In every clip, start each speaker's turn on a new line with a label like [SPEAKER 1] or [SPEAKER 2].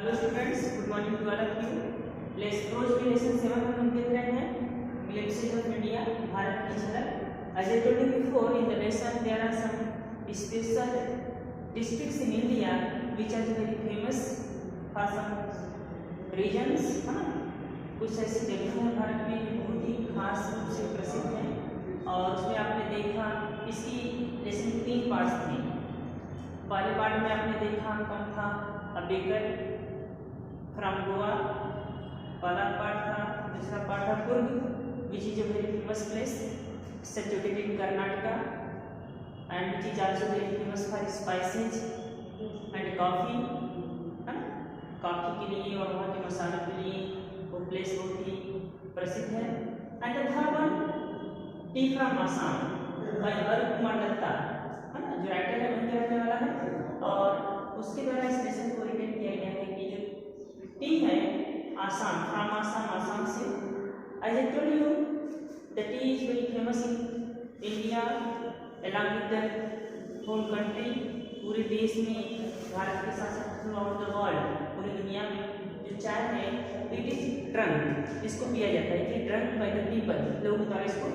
[SPEAKER 1] Hello students, good morning to all of you. Let's close the lesson 7 में हम देख रहे हैं ग्लिम्पसेस ऑफ इंडिया, भारत की झलक। As I told you before in the lesson there are some special districts in India which are very famous for some reasons, है ना। कुछ ऐसी जगह हैं भारत में जो बहुत ही खास रूप से प्रसिद्ध हैं और उसमें आपने देखा इसकी लेसन के 3 पार्ट्स थे। पहले पार्ट में आपने देखा कौन था, अ बेकर फ्रॉम गोवा, पहला पार्ट था। दूसरा पार्ट था Coorg which is a very famous place situated in Karnataka and which is also very famous for spices and coffee, है ना। कॉफ़ी के लिए और वहाँ के मसालों के लिए वो प्लेस बहुत ही प्रसिद्ध है। And the third one tea from Assam by Arun Kumar Dutta, है ना, जो राइटर है उनके रहने वाला है और उसके द्वारा इस लेसन को रिटेन किया गया है कि जो टी है आसाम, फ्रॉम आसाम, आसाम से। As I told you the tea is very famous in India along with the whole country. पूरे देश में, भारत के साथ साथ थ्रू आउट द वर्ल्ड, पूरी दुनिया में जो चाय है इट इज ड्रंक, इसको पिया जाता है कि ड्रंक बाय द पीपल, लोगों द्वारा इसको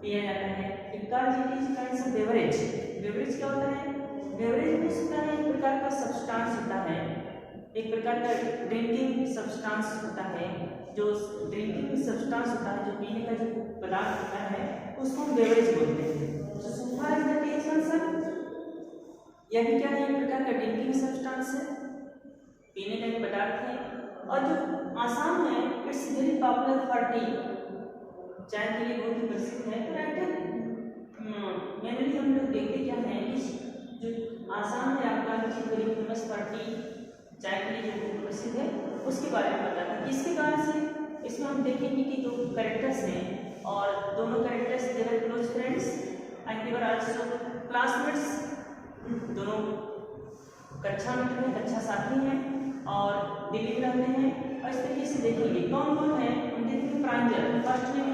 [SPEAKER 1] पिया जाता है। Because it is kinds of beverage. Beverage क्या होता है? बेवरेज होता है एक प्रकार का सब्सटेंस होता है, एक प्रकार का ड्रिंकिंग सब्सटेंस होता है। जो ड्रिंकिंग सब्सटेंस होता है, जो पीने का जो पदार्थ होता है उसको हम बेवरेज बोलते हैं। So far as the tea is concerned, यह भी क्या है, एक प्रकार का ड्रिंकिंग सब्सटेंस है, पीने का एक पदार्थ है। और जो आसाम है it's very popular for T, चाय के लिए बहुत ही प्रसिद्ध है। तो राइटर मेनली हम लोग देखते क्या है कि जो आसाम है आपका वेरी फेमस फॉर टी, चाय के लिए जो बहुत प्रसिद्ध है, उसके बारे में बताता है। किसके कारण से? इसमें हम देखेंगे कि 2 कैरेक्टर्स हैं और दोनों characters they were close friends and they were also classmates. दोनों कक्षा मित्र हैं, कक्षा साथी हैं और दिल्ली में रहते हैं। और इस तरीके से देखेंगे कौन कौन है। हम देखेंगे प्रांजल, फर्स्ट में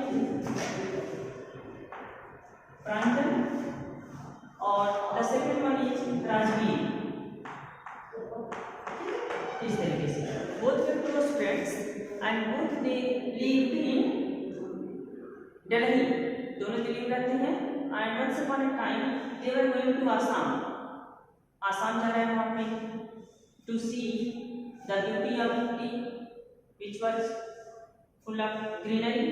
[SPEAKER 1] प्रांजल और the second one is Rajveer. इस तरीके से both were close friends and both they lived in Delhi, दोनों दिल्ली में रहते हैं। And once upon a time they were going to Assam, Assam जा रहे हैं वहाँ पे to see the beauty of tea which was full of greenery,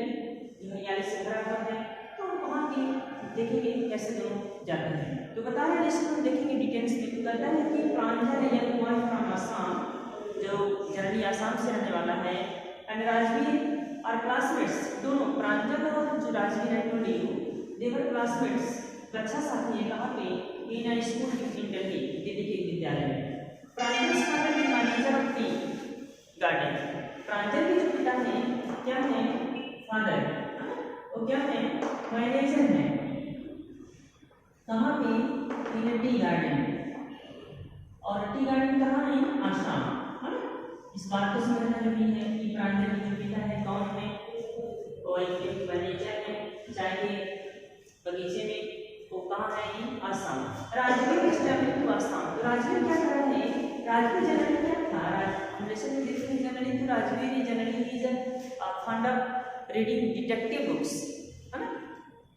[SPEAKER 1] जो हरियाली से भरा हुआ है। तो वहाँ की देखेंगे कैसे दोनों जाते हैं। तो बता रहे हैं इसको हम देखेंगे डिटेल्स में। तो कहता है कि प्रांजल है यंग बॉय फ्रॉम आसाम, जो जनरली आसाम से रहने वाला है, एंड राजवीर और क्लासमेट्स, दोनों प्रांजल और जो राजवीर है टू देवर क्लासमेट्स, कक्षा साथी है कहाँ पे, in a school in Delhi, Delhi के विद्यालय में। Pranjal father is manager of tea garden, Pranjal के जो पिता हैं क्या है, फादर, वो क्या है, मैनेजर है कहाँ पे, इन टी गार्डन। और टी गार्डन कहाँ है, आसाम। इस बात को समझना जरूरी है कि प्रांजल की जो पिता है कौन है, वो एक मैनेजर है चाय के बगीचे में, वो कहाँ है, Assam. Rajveer is travelling to Assam. तो राजवीर क्या कर रहा है, राजवीर जनरली क्या था, हम जैसे भी देखते हैं जनरली, तो Rajveer generally is a fund of reading detective books, है ना।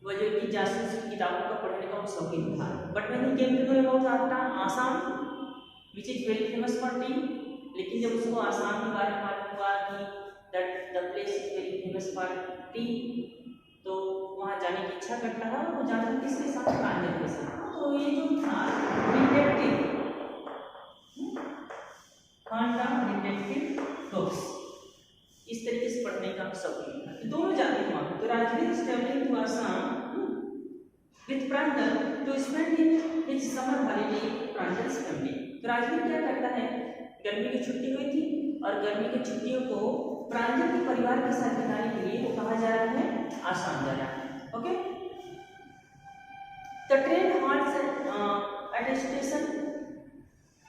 [SPEAKER 1] वो जो कि जासूसी किताबों का पढ़ने का शौकीन था। But when he came to know about Assam which is very famous for tea, लेकिन जब उसको आसाम के बारे में मालूम हुआ कि that the place is very famous for T, तो वहाँ जाने की इच्छा करता है। वो जाता किसके साथ, प्रांजल के साथ। तो ये जो था डिटेक्टिव बुक्स, इस तरीके से पढ़ने का शौकीन था। दोनों जाते हैं वहाँ। तो Rajveer is travelling to Assam with Pranjal to spend his summer holiday Pranjal's family. तो राजवीर क्या करता है, गर्मी की छुट्टी हुई थी और गर्मी की छुट्टियों को प्रांजल के परिवार के साथ बिताने के लिए वो कहाँ जा रहा है, आसाम जा रहा है। Okay. The train halts at a station,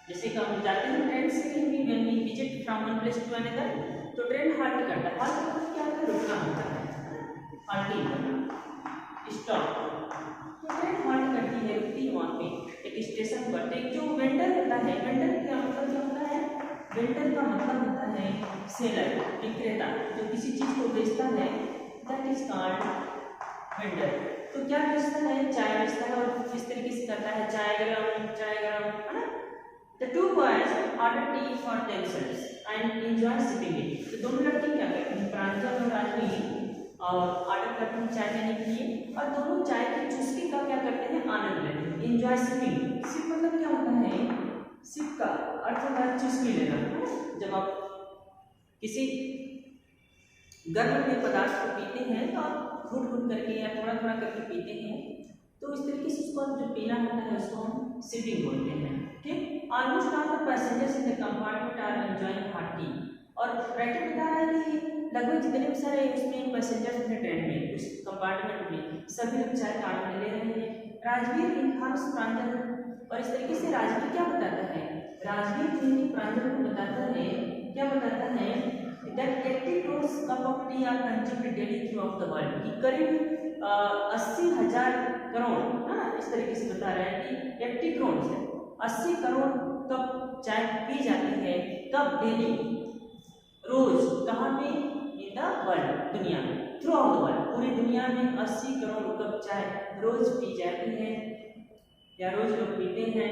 [SPEAKER 1] जैसे कि हम जाते हैं ट्रेन से कहीं when we visit from one place to another, तो ट्रेन हॉल्ट करता है। हॉल्ट मतलब क्या होता है, रुकना होता है, हॉल्टिंग करना, स्टॉप। तो ट्रेन हॉल्ट करती है, रुकती है वहाँ पे एक स्टेशन पर। एक जो वेंडर होता है, वेंडर का मतलब क्या होता है, वेंडर का मतलब होता है सेलर, विक्रेता, जो किसी चीज को बेचता है, दैट इज कॉल्ड वेंडर। तो क्या बेचता है? चाय बेचता है, और किस तरीके से करता है? चाय गरम, है ना। The two boys order tea for themselves and enjoy sipping it. तो दोनों लड़के क्या करते हैं? प्रांजल और राजवी और ऑर्डर करते हैं चाय पीने के लिए, और दोनों चाय की चुस्की का क्या करते हैं? आनंद लेते हैं। एंजॉय सिपिंग, सिप मतलब क्या होता है? सिप का अर्थ होता है चुस्की लेना, है ना। जब आप किसी गर्म पेय पदार्थ को पीते हैं तो आप घुट करके या थोड़ा थोड़ा करके पीते हैं, तो इस तरीके से उसको जो पीना होता है उसको हम सिपिंग बोलते हैं। ठीक, almost all the passengers in the compartment are enjoying hot tea. और राइटर बता रहा है कि लगभग जितने भी सारे उसमें पैसेंजर्स थे ट्रेन में, उस कंपार्टमेंट में, सभी लोग चाय का आनंद ले रहे हैं। राजवीर इन्फॉर्म्स प्रांजल, और इस तरीके से राजवीर क्या बताता है? राजवीर प्रांजल को बताता है, क्या बताता है? That 80 crore cup of T R consumed daily through out the world, कि करीब 80,000 करोड़, हाँ इस तरीके से बता रहा है कि 80 करोड़ से 80 करोड़ कप चाय पी जाती है। कब? डेली, रोज। कहाँ पे? इन द वर्ल्ड, दुनिया में, थ्रू आउट द वर्ल्ड, पूरी दुनिया में 80 करोड़ कप चाय रोज पी जाती है, या रोज लोग पीते हैं।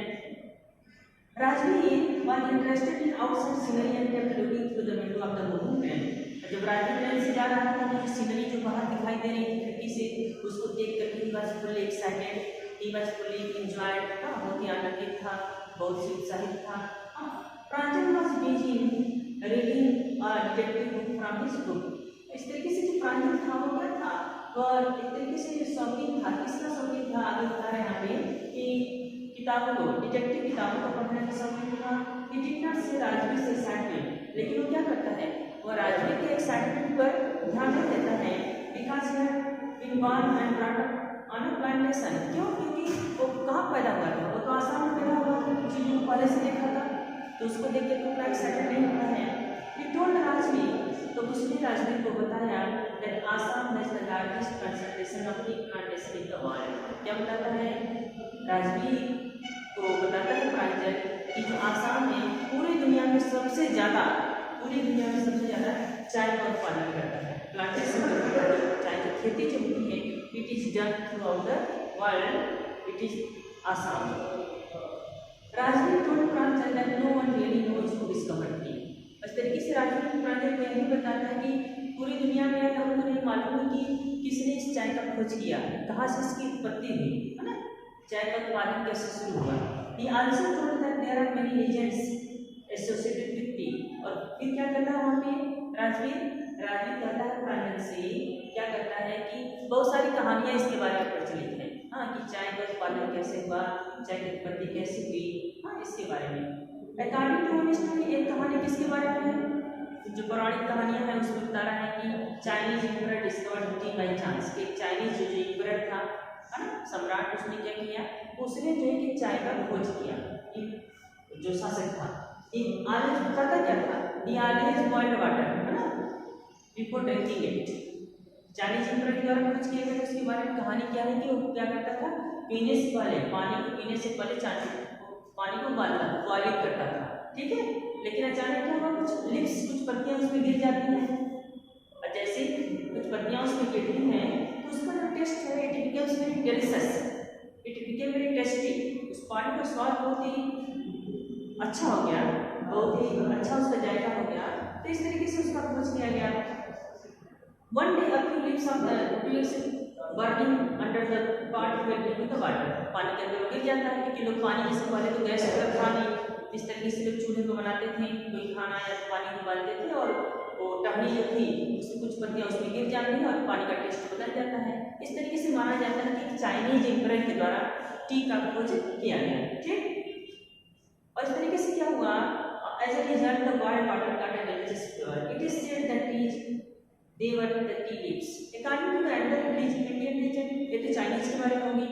[SPEAKER 1] Rajveer was interested in outside scenery and kept looking through the window of the moving train. जब राजवीर ट्रेन से जा रहा था तो सीनरी जो बाहर दिखाई दे रही थी खिड़की से, उसको देख करके he was fully excited, he was fully enjoyed, बहुत ही आनंदित था, बहुत ही उत्साहित था। प्रांजल was busy reading a detective book from his book. इस तरीके से जो प्रांजल था वो क्या था? और एक तरीके से शौकीन था, किसका शौकीन था? आगे बता रहे हैं यहाँ पे कि किताबों को, डिटेक्टिव किताबों को पढ़ने का शौकीन था। He did not see Rajveer से एक्साइटमेंट, लेकिन वो क्या करता है? वो राजवीर के एक्साइटमेंट पर ध्यान नहीं देता है। Because he had been born and brought up on a plantation. क्यों? क्योंकि वो कहाँ पैदा हुआ था? वो तो आसाम में पैदा हुआ था, चीजों को पहले से देखा था, तो उसको देख के उतना एक्साइटेड नहीं होता है। He told राजवीर, तो उसने राजवीर को बताया that Assam has the largest concentration of tea plantation in the world. क्या बताता है? राजवीर को बताता है प्रांजल कि जो आसाम में पूरी दुनिया में सबसे ज्यादा चाय का उत्पादन करता है, प्लांटेशन करता है, चाय की खेती जो होती है, it is done throughout the world, it is Assam. Rajveer told Pranjal that no one really knows who discovered tea. इस तरीके से राजवीर प्रांजल को यही बताता है कि पूरी दुनिया में लोगों को नहीं मालूम कि किसने इस चाय का खोज किया, कहाँ से इसकी उत्पत्ति हुई, है ना, चाय का उत्पादन कैसे शुरू हुआ। He also told that there are many legends associated with tea. और फिर क्या करता है वहाँ पे राजवीर कहता है प्रांजल से, क्या करता है कि बहुत सारी कहानियाँ इसके बारे में प्रचलित हैं, हाँ, कि चाय का उत्पादन कैसे हुआ, चाय की उत्पत्ति कैसे हुई, हाँ, इसके बारे में। अकॉर्डिंग टू वन स्टोरी, एक कहानी किसके बारे में है? जो पौराणिक कहानियाँ हैं उसमें बता रहा है कि Chinese emperor discovered T by chance, कि चाइनीज जो एम्परर था, है ना, सम्राट, उसने क्या किया? उसने जो है कि चाय का खोज किया। जो शासक था, ऑलवेज करता क्या था? ही ऑलवेज बॉइल्ड वाटर, है ना, before drinking it. Chinese emperor के द्वारा खोज किया गया, उसके बारे में कहानी क्या है कि वो क्या करता था? पीने से पहले, पानी को पीने से पहले पानी को उबालता, बॉइलिंग करता था, ठीक है। लेकिन अचानक क्या हुआ? कुछ लिप्स, कुछ पत्तियां उसमें गिर जाती हैं, और जैसे कुछ पत्तियां उसमें गिरती हैं तो उसका जो टेस्ट है, it becomes very delicious, it became very tasty. उस पानी का स्वाद बहुत ही अच्छा हो गया, बहुत ही अच्छा उसका जायका हो गया, तो इस तरीके से उसका खोज किया गया। One day a few lips of the tubes burning under the pot fail into the water, पानी के अंदर गिर जाता है, क्योंकि लोग पानी जैसे पहले तो गैस पर था नहीं, इस तरीके से लोग चूल्हे को बनाते थे, कोई खाना या पानी को उबालते थे, और वो टहनी जो थी उसमें कुछ पत्तियां उसमें गिर जाती हैं और पानी का टेस्ट बदल जाता है। इस तरीके से माना जाता है कि चाइनीज एम्परर के द्वारा टी का खोज किया गया, ठीक। और इस तरीके से क्या हुआ? As a result the boiled water got a delicious flavour, it is said that they were the tea leaves. According to the another Indian legend, ये तो चाइनीज के बारे में होगी।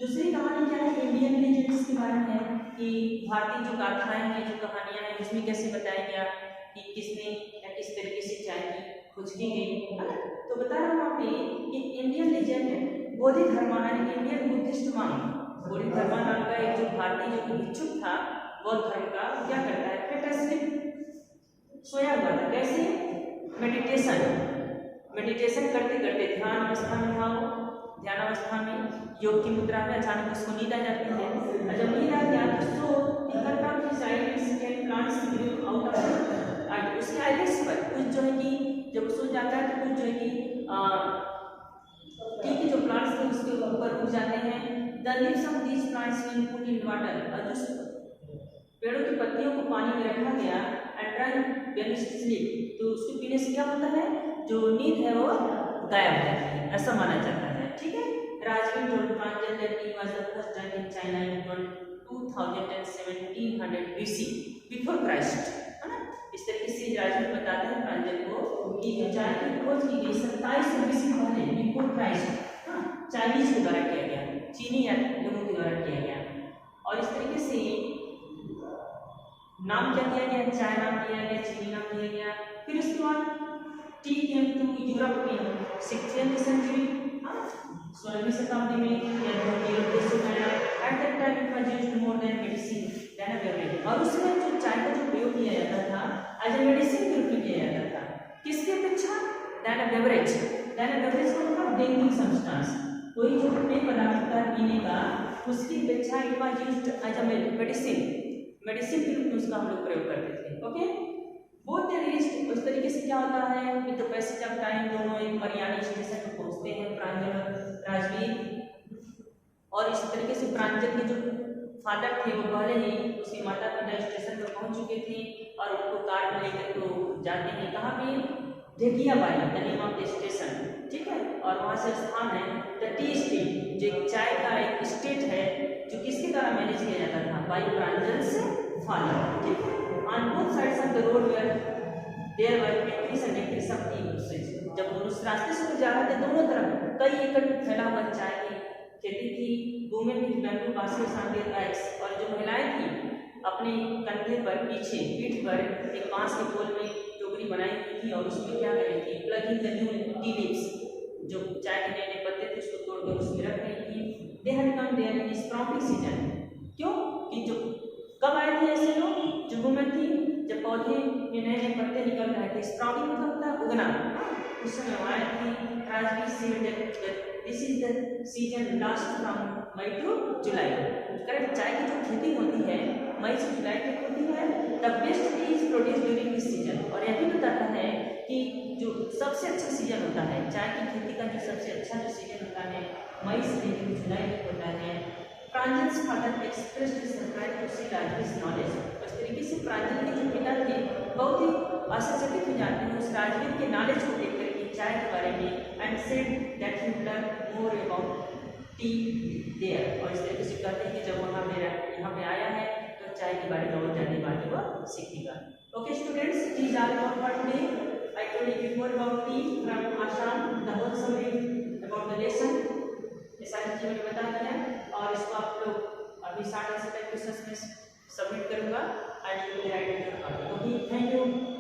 [SPEAKER 1] दूसरी कहानी क्या है? इंडियन लेजेंड्स के बारे में है, कि भारतीय जो गाथाएं हैं, जो कहानियां हैं, उसमें कैसे बताया गया कि किसने या किस तरीके से चाय की खोज की गई, है ना। तो बता रहा हूँ आपने कि इंडियन लेजेंड बोधिधर्मा यानी इंडियन बुद्धिस्ट मॉन्क, बोधिधर्मा नाम का एक जो भारतीय जो भिक्षुक था बौद्ध धर्म का, क्या करता है? फेटा स्लिप, सोया हुआ था। कैसे? मेडिटेशन करते करते ध्यान अवस्था में था वो। ध्यान अवस्था में योग की मुद्रा में अचानक उसको नींद आ जाती है, और जब नींद आ गया तो आउट ऑफ उसके आइलेट्स पर कुछ जो है कि जब सो जाता है तो कुछ जो है कि टी के जो प्लांट्स थे उसके ऊपर उग जाते हैं। The leaves of these plants being put in water, और जो पेड़ों की पत्तियों को पानी में रखा गया and drunk when he sleep, तो उसको पीने से क्या होता है, जो नींद है वो गायब हो जाती है, ऐसा माना जाता है। ठीक है। Rajveer told Pranjal that he was the first drunk in China in 2000 and 1700 BC before Christ, है ना। इस तरीके से राजवीर बताते हैं प्रांजल को कि जो चाय की खोज की गई 2700 BC पहले बिफोर क्राइस्ट, हाँ, चाइनीज के द्वारा किया गया, चीनी या लोगों के द्वारा किया गया। और इस तरीके से नाम क्या दिया गया, चाय नाम दिया गया, चीनी नाम दिया गया। फिर उसके बाद टी केम टू यूरोप में 16th सेंचुरी, 16वीं शताब्दी में यूरोप देशों में आया। At that time it was used more than medicine than a beverage, और उसमें जो चाय का जो प्रयोग किया जाता था एज ए मेडिसिन के रूप में किया जाता था। किसके अपेक्षा? Then a beverage. Then a beverage का मतलब ड्रिंकिंग सब्सटेंस, कोई जो पेय पदार्थ होता है पीने का, उसकी अपेक्षा it was used as a medicine के रूप में उसका हम लोग प्रयोग करते थे। ओके, बोथ द रीच्ड, उस तरीके से क्या होता है with the passage of time दोनों एक मरियानी स्टेशन पर पहुंचते हैं, प्रांजल और राजवीर। और इस तरीके से प्रांजल के जो फादर थे वो पहले ही उसके माता पिता स्टेशन पर पहुंच चुके थे, और उनको कार में लेकर तो जाते हैं कहाँ पे, Dhekiabai, the name of the station. ठीक है, और वहाँ से स्थान है द टी स्टेट, जो एक चाय का एक स्टेट है जो किसके द्वारा मैनेज किया जाता था, बाई प्रांजल से फादर। ठीक है, on both sides of the road where there were factories and factories of tea usage. जब उस रास्ते से जा रहे थे दोनों तरफ कई एकड़ फैला हुआ चाय की खेती थी। Women with bamboo baskets on their backs, और जो महिलाएं थी अपने कंधे पर पीछे पीठ पर एक बांस के पोल में टोकरी बनाई हुई थी, और उसमें क्या कर रही थी, plugging the new tea leaves, जो चाय के नए नए पत्ते थे उसको तोड़कर उसमें रख रही थी। They had come there in sprouting season, क्यों कि जो कब आए थे ऐसे लोग, जो वुमेन थी जब पौधे में नए नए पत्ते निकल रहे थे, स्प्राउटिंग मतलब होता है उगना, उस समय आए थे। Rajveer said that this is the season last from May to July. Correct, चाय की जो खेती होती है मई से जुलाई तक होती है। The best T is produce during this season, और यह भी बताता है कि जो सबसे अच्छा सीजन होता है चाय की खेती का, जो सबसे अच्छा जो सीजन होता है मई से लेकर जुलाई तक होता है। Pranjal's father expressed his surprise to see Rajvir's knowledge. उस तरीके से प्रांजल के जो पिता थे बहुत ही आश्चर्यचकित हो जाते हैं उस राजवीर के नॉलेज को देखकर कि चाय के बारे में, and said that he would learn more about tea there. और इस तरीके से कहते हैं कि जब वहाँ पे यहाँ पे आया है तो चाय के बारे में और जानने वाले को सीखेगा। Okay students, these are about for today. I told you before about tea from Assam, the whole summary about the lesson. ये सारी चीजें मैंने बता दिया, और इसको आप लोग अभी 60 से 65 क्वेश्चन में सबमिट करूंगा। I will write your answer. Okay, thank you.